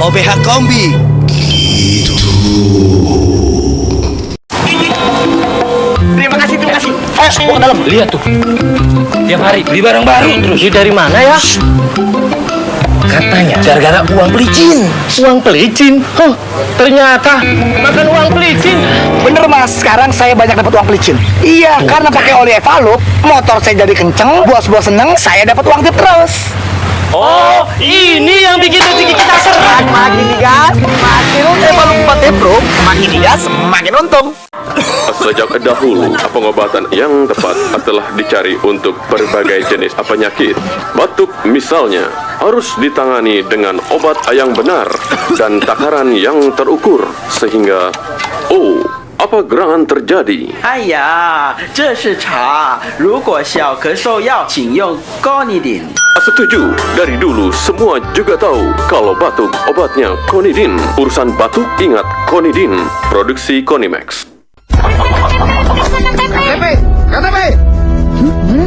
OBH Kombi. Terima kasih. Ayo, bawa ke dalam. Lihat tuh, tiap hari beli barang baru terus. Ini dari mana ya? Katanya gara-gara uang pelicin. Uang pelicin? Oh, ternyata makan uang pelicin. Bener mas, sekarang saya banyak dapat uang pelicin. Iya, karena pakai oli Evalup, motor saya jadi kenceng, bos-bos seneng, saya dapat uang tip terus. Oh, ini yang bikin rezeki kita seret. Makin digas, makin Evalup 4 Pro, makin digas, semakin untung. Sejak dahulu, pengobatan yang tepat telah dicari untuk berbagai jenis penyakit. Batuk misalnya, harus ditangani dengan obat yang benar dan takaran yang terukur, sehingga, apa gerangan terjadi? 哎呀，这是茶。如果小咳嗽药，请用 Gonidin。 Setuju, dari dulu semua juga tahu kalau batuk obatnya Konidin. Urusan batuk ingat Konidin, produksi Konimax. KTP.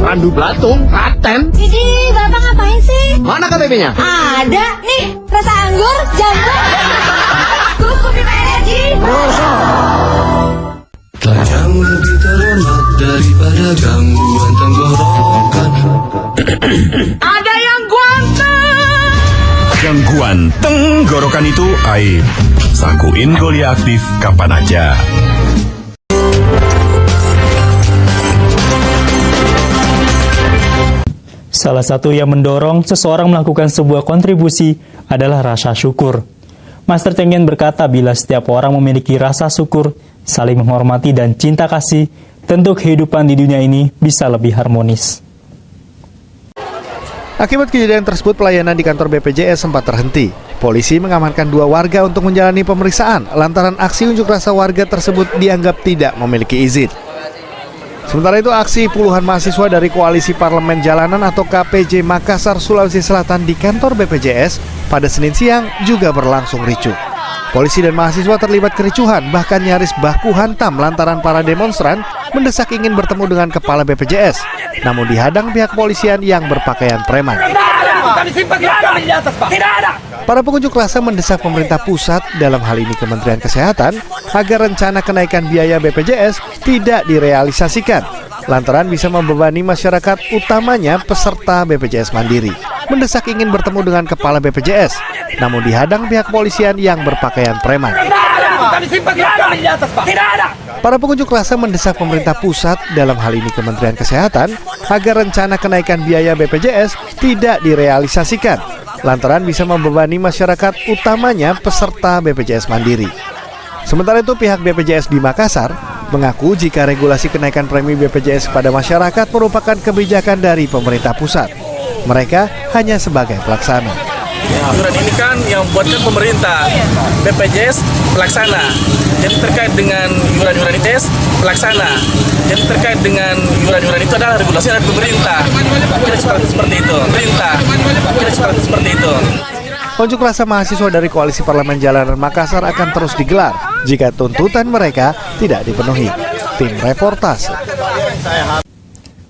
Pandu Belatung, Klaten. Ih, Bapak ngapain sih? Mana KTP-nya? Ada, nih, rasa anggur, jambu. Kuku Bima Energy. Yang lebih terhormat daripada gangguan tenggorokan. Ada yang guanteng. Gangguan tenggorokan itu aib. Sakuin Goli Aktif kapan aja. Salah satu yang mendorong seseorang melakukan sebuah kontribusi adalah rasa syukur. Master Cheng Yen berkata bila setiap orang memiliki rasa syukur, saling menghormati dan cinta kasih, tentu kehidupan di dunia ini bisa lebih harmonis. Akibat kejadian tersebut, pelayanan di kantor BPJS sempat terhenti. Polisi mengamankan 2 warga untuk menjalani pemeriksaan lantaran aksi unjuk rasa warga tersebut dianggap tidak memiliki izin. Sementara itu, aksi puluhan mahasiswa dari Koalisi Parlemen Jalanan atau KPJ Makassar, Sulawesi Selatan di kantor BPJS pada Senin siang juga berlangsung ricuh. Polisi dan mahasiswa terlibat kericuhan, bahkan nyaris baku hantam lantaran para demonstran mendesak ingin bertemu dengan kepala BPJS, namun dihadang pihak kepolisian yang berpakaian preman. Para pengunjuk rasa mendesak pemerintah pusat, dalam hal ini Kementerian Kesehatan, agar rencana kenaikan biaya BPJS tidak direalisasikan, lantaran bisa membebani masyarakat, utamanya peserta BPJS Mandiri. Mendesak ingin bertemu dengan kepala BPJS, namun dihadang pihak kepolisian yang berpakaian preman. Para pengunjuk rasa mendesak pemerintah pusat, dalam hal ini Kementerian Kesehatan, agar rencana kenaikan biaya BPJS tidak direalisasikan, lantaran bisa membebani masyarakat, utamanya peserta BPJS Mandiri. Sementara itu, pihak BPJS di Makassar mengaku jika regulasi kenaikan premi BPJS kepada masyarakat merupakan kebijakan dari pemerintah pusat. Mereka hanya sebagai pelaksana. Aturan ini kan yang buatkan pemerintah, BPJS pelaksana. Jadi terkait dengan iuran-iuran ITS pelaksana. Jadi terkait dengan iuran-iuran itu adalah regulasi dari pemerintah. Kira seperti itu. Seperti itu. Unjuk rasa mahasiswa dari Koalisi Parlemen Jalanan Makassar akan terus digelar jika tuntutan mereka tidak dipenuhi. Tim Reportase.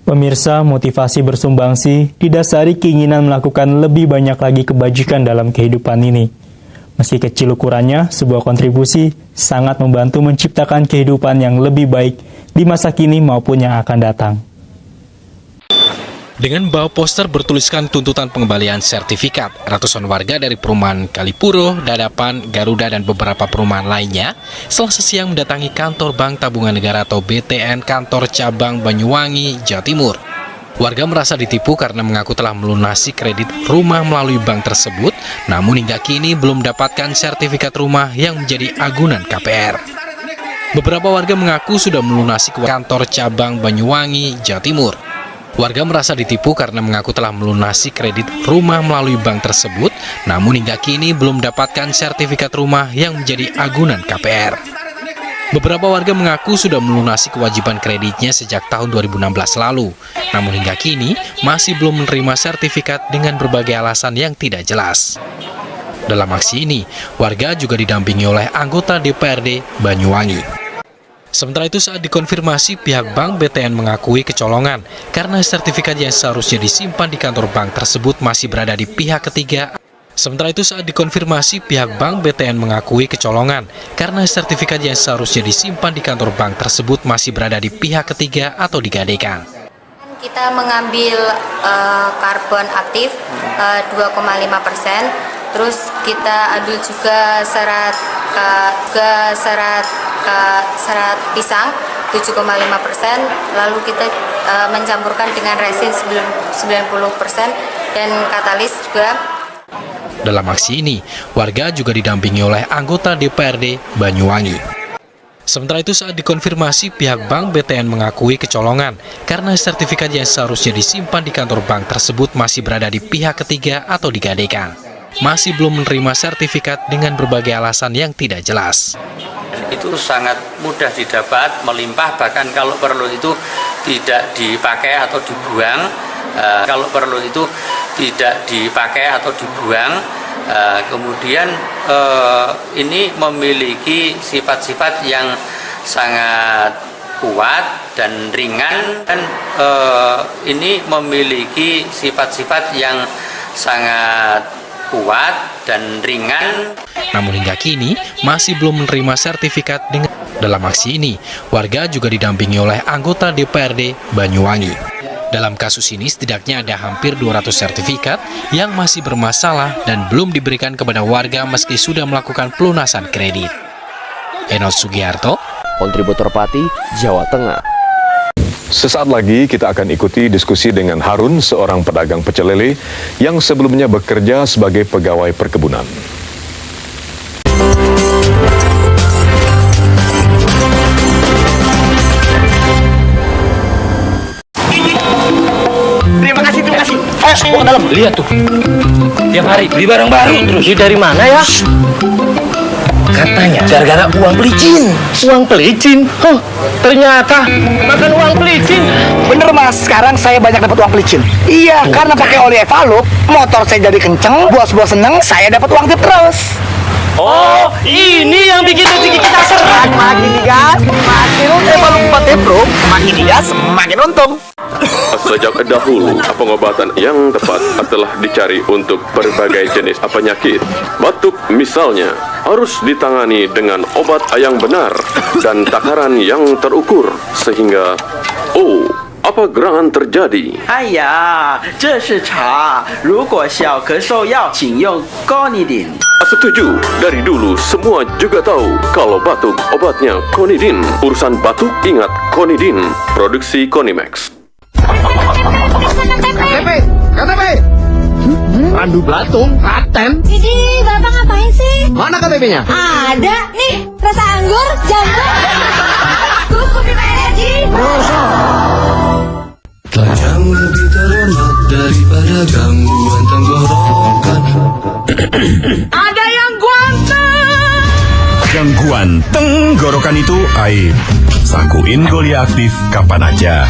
Pemirsa, motivasi bersumbangsi didasari keinginan melakukan lebih banyak lagi kebajikan dalam kehidupan ini. Meski kecil ukurannya, sebuah kontribusi sangat membantu menciptakan kehidupan yang lebih baik di masa kini maupun yang akan datang. Dengan bawa poster bertuliskan tuntutan pengembalian sertifikat, ratusan warga dari perumahan Kalipuro, Dadapan, Garuda, dan beberapa perumahan lainnya Selasa siang mendatangi kantor Bank Tabungan Negara atau BTN kantor cabang Banyuwangi, Jawa Timur. Warga merasa ditipu karena mengaku telah melunasi kredit rumah melalui bank tersebut, namun hingga kini belum mendapatkan sertifikat rumah yang menjadi agunan KPR. Beberapa warga mengaku sudah melunasi ke kantor cabang Banyuwangi, Jawa Timur. Warga merasa ditipu karena mengaku telah melunasi kredit rumah melalui bank tersebut, namun hingga kini belum mendapatkan sertifikat rumah yang menjadi agunan KPR. Beberapa warga mengaku sudah melunasi kewajiban kreditnya sejak tahun 2016 lalu, namun hingga kini masih belum menerima sertifikat dengan berbagai alasan yang tidak jelas. Dalam aksi ini, warga juga didampingi oleh anggota DPRD Banyuwangi. Sementara itu, saat dikonfirmasi, pihak bank BTN mengakui kecolongan karena sertifikat yang seharusnya disimpan di kantor bank tersebut masih berada di pihak ketiga Sementara itu saat dikonfirmasi, pihak Bank BTN mengakui kecolongan karena sertifikat yang seharusnya disimpan di kantor bank tersebut masih berada di pihak ketiga atau digadaikan. Kita mengambil karbon aktif 2,5%, terus kita ambil juga serat pisang 7,5%, lalu kita mencampurkan dengan resin 90% dan katalis juga. Dalam aksi ini, warga juga didampingi oleh anggota DPRD Banyuwangi. Sementara itu saat dikonfirmasi, pihak Bank BTN mengakui kecolongan karena sertifikat yang seharusnya disimpan di kantor bank tersebut masih berada di pihak ketiga atau digadaikan. Masih belum menerima sertifikat dengan berbagai alasan yang tidak jelas. Itu sangat mudah didapat, melimpah, bahkan kalau perlu itu tidak dipakai atau dibuang. Kalau perlu itu tidak dipakai atau dibuang. Kemudian ini memiliki sifat-sifat yang sangat kuat dan ringan, dan ini memiliki sifat-sifat yang sangat kuat dan ringan. Namun hingga kini masih belum menerima sertifikat. Dengan dalam aksi ini, warga juga didampingi oleh anggota DPRD Banyuwangi. Dalam kasus ini setidaknya ada hampir 200 sertifikat yang masih bermasalah dan belum diberikan kepada warga meski sudah melakukan pelunasan kredit. Enos Sugiharto, Kontributor Pati, Jawa Tengah. Sesaat lagi kita akan ikuti diskusi dengan Harun, seorang pedagang pecel lele yang sebelumnya bekerja sebagai pegawai perkebunan. Terima kasih. Ayo, bawa ke dalam. Lihat tuh, tiap hari beli barang baru terus. Ini dari mana ya? Katanya gara-gara uang pelicin. Uang pelicin? Oh, ternyata makan uang pelicin. Bener mas, sekarang saya banyak dapat uang pelicin. Iya, karena pakai oli Evalup, motor saya jadi kenceng, bos-bos seneng, saya dapat uang tip terus. Oh, ini yang bikin rezeki kita seret. Makin digas, makin Evalup 4 Pro, makin digas, makin untung. Sejak dahulu, pengobatan yang tepat telah dicari untuk berbagai jenis penyakit. Batuk misalnya, harus ditangani dengan obat yang benar dan takaran yang terukur, sehingga, apa gerangan terjadi? 哎呀，这是茶。如果小咳嗽药，请用 Conidin。 Setuju, dari dulu semua juga tahu kalau batuk obatnya Conidin. Urusan batuk ingat Conidin, produksi Conimax. KTP. Pandu Belatung, Klaten. Idih, Bapak ngapain sih? Mana KTP-nya? Ada, nih, rasa anggur, jambu. Kuku Bima Energy. Yang lebih terhormat daripada gangguan tenggorokan. Ada yang ganteng. Gangguan tenggorokan itu aib. Sakuin Goli Aktif kapan aja.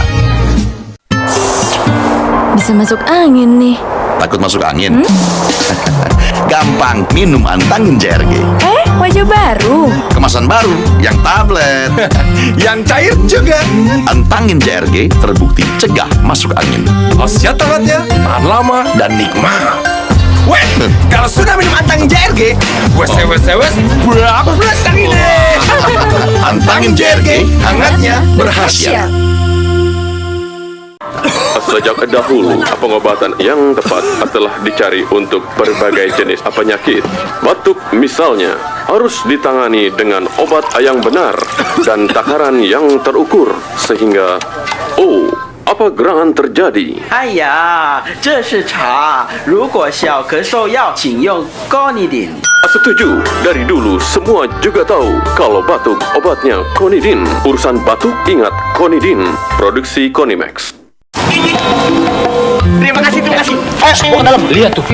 Bisa masuk angin nih. Takut masuk angin? Gampang, minum Antangin JRG. Wajah baru. Kemasan baru, yang tablet. Yang cair juga. Antangin JRG terbukti cegah masuk angin. Khasiat obatnya tahan lama dan nikmat. Weh, kalau sudah minum Antangin JRG, wes berapa belas ini? Antangin JRG, hangatnya berkhasiat. Sejak dahulu, pengobatan yang tepat telah dicari untuk berbagai jenis penyakit. Batuk misalnya, harus ditangani dengan obat yang benar dan takaran yang terukur, sehingga, apa gerangan terjadi? 哎呀，这是茶。如果小咳嗽药，请用 Conidin。 Setuju, dari dulu semua juga tahu kalau batuk obatnya Conidin. Urusan batuk ingat Conidin, produksi Conimax. Terima kasih. Ayo, bawa ke dalam. Lihat tuh,